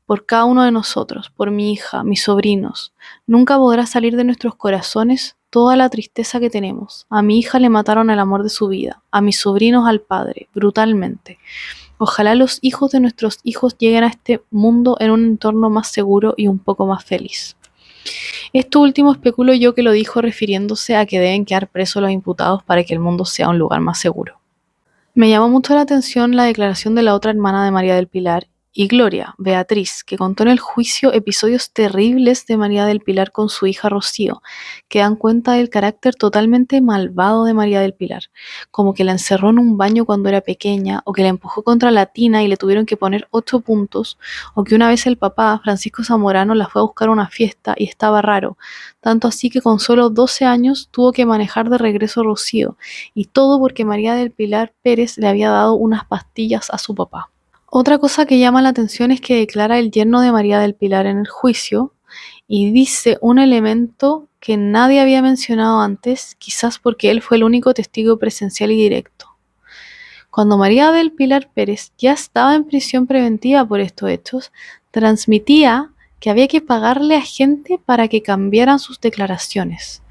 por cada uno de nosotros, por mi hija, mis sobrinos. Nunca podrá salir de nuestros corazones toda la tristeza que tenemos. A mi hija le mataron el amor de su vida, a mis sobrinos al padre, brutalmente. Ojalá los hijos de nuestros hijos lleguen a este mundo en un entorno más seguro y un poco más feliz". Esto último especulo yo que lo dijo refiriéndose a que deben quedar presos los imputados para que el mundo sea un lugar más seguro. Me llamó mucho la atención la declaración de la otra hermana de María del Pilar y Gloria, Beatriz, que contó en el juicio episodios terribles de María del Pilar con su hija Rocío, que dan cuenta del carácter totalmente malvado de María del Pilar, como que la encerró en un baño cuando era pequeña, o que la empujó contra la tina y le tuvieron que poner 8 puntos, o que una vez el papá, Francisco Zamorano, la fue a buscar a una fiesta y estaba raro, tanto así que con solo 12 años tuvo que manejar de regreso a Rocío, y todo porque María del Pilar Pérez le había dado unas pastillas a su papá. Otra cosa que llama la atención es que declara el yerno de María del Pilar en el juicio y dice un elemento que nadie había mencionado antes, quizás porque él fue el único testigo presencial y directo. Cuando María del Pilar Pérez ya estaba en prisión preventiva por estos hechos, transmitía que había que pagarle a gente para que cambiaran sus declaraciones,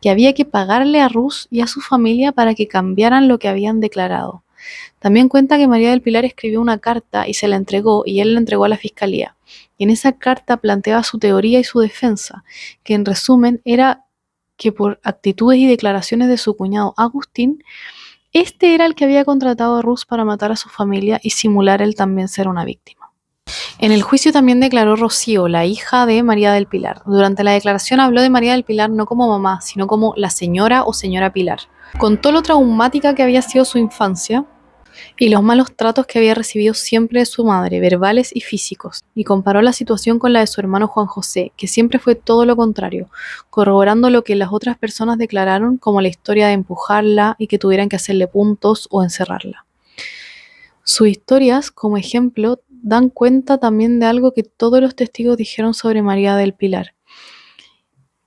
que había que pagarle a Rus y a su familia para que cambiaran lo que habían declarado. También cuenta que María del Pilar escribió una carta y se la entregó, y él la entregó a la fiscalía. Y en esa carta planteaba su teoría y su defensa, que en resumen era que por actitudes y declaraciones de su cuñado Agustín, este era el que había contratado a Rus para matar a su familia y simular él también ser una víctima. En el juicio también declaró Rocío, la hija de María del Pilar. Durante la declaración habló de María del Pilar no como mamá, sino como la señora o señora Pilar. Contó lo traumática que había sido su infancia y los malos tratos que había recibido siempre de su madre, verbales y físicos, y comparó la situación con la de su hermano Juan José, que siempre fue todo lo contrario, corroborando lo que las otras personas declararon como la historia de empujarla y que tuvieran que hacerle puntos o encerrarla. Sus historias, como ejemplo, dan cuenta también de algo que todos los testigos dijeron sobre María del Pilar,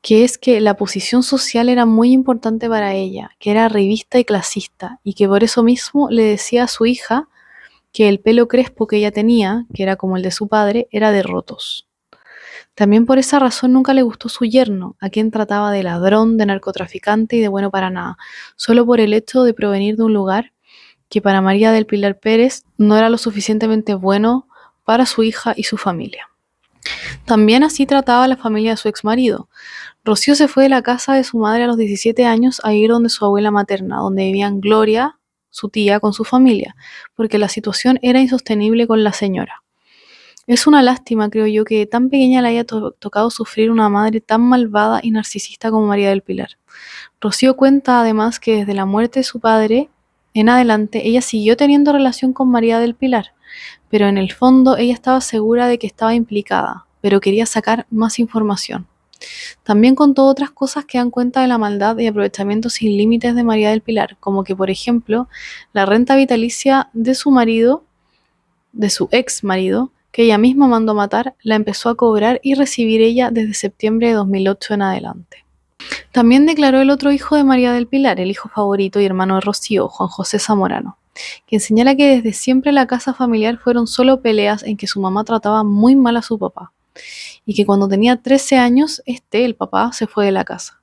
que es que la posición social era muy importante para ella, que era revista y clasista, y que por eso mismo le decía a su hija que el pelo crespo que ella tenía, que era como el de su padre, era de rotos. También por esa razón nunca le gustó su yerno, a quien trataba de ladrón, de narcotraficante y de bueno para nada, solo por el hecho de provenir de un lugar que para María del Pilar Pérez no era lo suficientemente bueno para su hija y su familia. También así trataba a la familia de su exmarido. Rocío se fue de la casa de su madre a los 17 años a ir donde su abuela materna, donde vivían Gloria, su tía, con su familia, porque la situación era insostenible con la señora. Es una lástima, creo yo, que tan pequeña le haya tocado sufrir una madre tan malvada y narcisista como María del Pilar. Rocío cuenta además que desde la muerte de su padre en adelante ella siguió teniendo relación con María del Pilar, pero en el fondo ella estaba segura de que estaba implicada, pero quería sacar más información. También contó otras cosas que dan cuenta de la maldad y aprovechamiento sin límites de María del Pilar, como que, por ejemplo, la renta vitalicia de su marido, de su ex marido, que ella misma mandó matar, la empezó a cobrar y recibir ella desde septiembre de 2008 en adelante. También declaró el otro hijo de María del Pilar, el hijo favorito y hermano de Rocío, Juan José Zamorano, quien señala que desde siempre la casa familiar fueron solo peleas en que su mamá trataba muy mal a su papá, y que cuando tenía 13 años, el papá, se fue de la casa.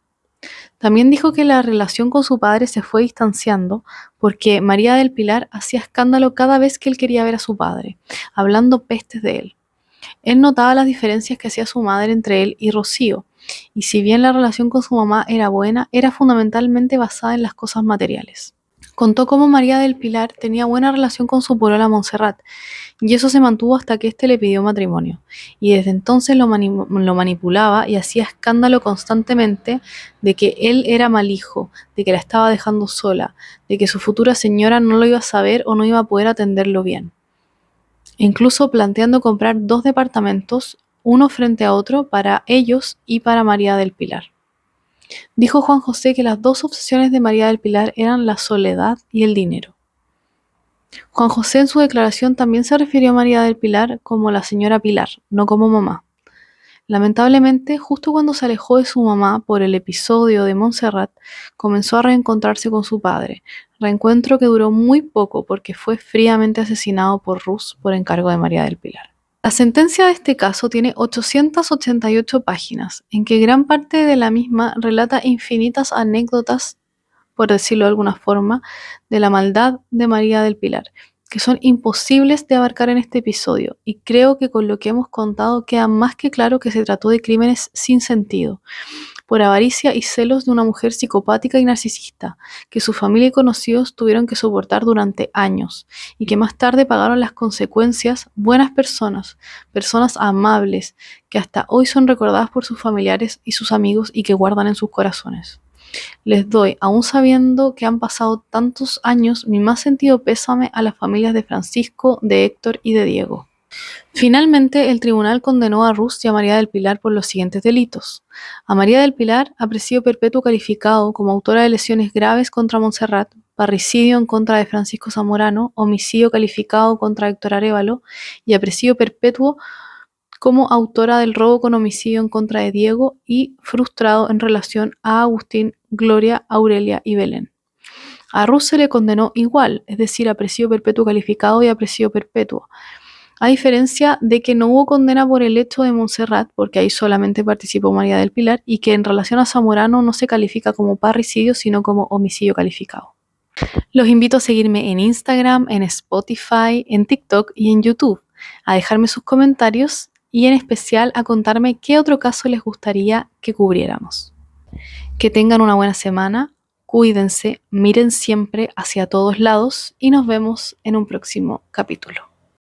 También dijo que la relación con su padre se fue distanciando porque María del Pilar hacía escándalo cada vez que él quería ver a su padre, hablando pestes de él. Él notaba las diferencias que hacía su madre entre él y Rocío, y si bien la relación con su mamá era buena, era fundamentalmente basada en las cosas materiales. Contó cómo María del Pilar tenía buena relación con su polola Montserrat, y eso se mantuvo hasta que éste le pidió matrimonio, y desde entonces lo manipulaba y hacía escándalo constantemente de que él era mal hijo, de que la estaba dejando sola, de que su futura señora no lo iba a saber o no iba a poder atenderlo bien. incluso planteando comprar 2 departamentos, uno frente a otro, para ellos y para María del Pilar. Dijo Juan José que las 2 obsesiones de María del Pilar eran la soledad y el dinero. Juan José en su declaración también se refirió a María del Pilar como la señora Pilar, no como mamá. Lamentablemente, justo cuando se alejó de su mamá por el episodio de Montserrat, comenzó a reencontrarse con su padre, reencuentro que duró muy poco porque fue fríamente asesinado por Rus por encargo de María del Pilar. La sentencia de este caso tiene 888 páginas, en que gran parte de la misma relata infinitas anécdotas, por decirlo de alguna forma, de la maldad de María del Pilar, que son imposibles de abarcar en este episodio, y creo que con lo que hemos contado queda más que claro que se trató de crímenes sin sentido, por avaricia y celos de una mujer psicopática y narcisista, que su familia y conocidos tuvieron que soportar durante años, y que más tarde pagaron las consecuencias buenas personas, personas amables, que hasta hoy son recordadas por sus familiares y sus amigos y que guardan en sus corazones. Les doy, aún sabiendo que han pasado tantos años, mi más sentido pésame a las familias de Francisco, de Héctor y de Diego. Finalmente, el tribunal condenó a Rus y a María del Pilar por los siguientes delitos. A María del Pilar, a presidio perpetuo calificado como autora de lesiones graves contra Montserrat, parricidio en contra de Francisco Zamorano, homicidio calificado contra Héctor Arévalo y a presidio perpetuo como autora del robo con homicidio en contra de Diego y frustrado en relación a Agustín, Gloria, Aurelia y Belén. A Rus se le condenó igual, es decir, a presidio perpetuo calificado y a presidio perpetuo, a diferencia de que no hubo condena por el hecho de Montserrat, porque ahí solamente participó María del Pilar, y que en relación a Zamorano no se califica como parricidio, sino como homicidio calificado. Los invito a seguirme en Instagram, en Spotify, en TikTok y en YouTube, a dejarme sus comentarios y en especial a contarme qué otro caso les gustaría que cubriéramos. Que tengan una buena semana, cuídense, miren siempre hacia todos lados y nos vemos en un próximo capítulo.